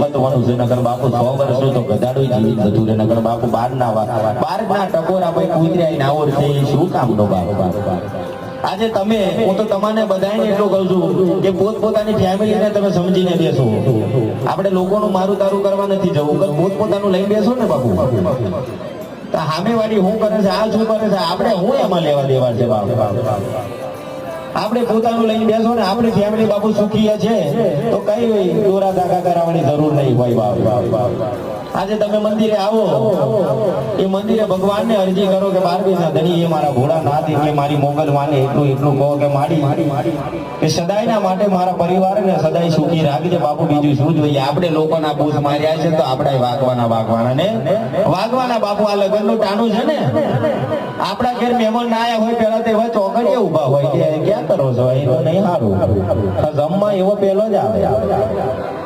બતવાનું છે નગર બાપુ 100 વર્ષનું તો ગધાડું જીવિત હતું રે નગર બાપુ બાર ના ટકોરા ભાઈ કુતર્યા ને આવડ છે એ શું કામ નો બાપ આજે તમે હું તો તમને બધાને એટલું કહું છું કે પોતપોતાની ફેમિલીને તમે સમજીને બેસો આપણે લોકોનું મારું તારું કરવા નથી જવું પોતપોતાનું લઈને બેસો ને બાપુ સામે વાળી શું કરે છે આ શું કરે છે આપણે હું એમાં લેવા દેવા છે બાપ આપણે પોતાનું લઈને બેસો ને આપણી ફેમિલી બાપુ સુખી છે તો કઈ દોરા ધાગા કરાવવાની જરૂર નહીં હોય બાપ આજે તમે મંદિરે આવો એ મંદિરે ભગવાનને અરજી કરો કે 12 ધણી એ મારા ભોળાનાથ એટલે મારી મોગલ માને એટલું કહો કે માડી કે સદાયના માટે મારા પરિવારને સદાય સુખી રાખજે બાપુ બીજું શું જોઈએ આપણે લોકોના બૂથ માર્યા છે તો આપણે વાગવાના ને વાગવાના બાપુ આ લગ્નનું ટાણું છે ને આપણા ઘેર મહેમાન ના આયા હોય પેલા તો એવા ચોકડીએ ઉભા હોય કે ક્યાં કરો છો એ તો નહીં સારું જમવા એવો પેલો જ આવે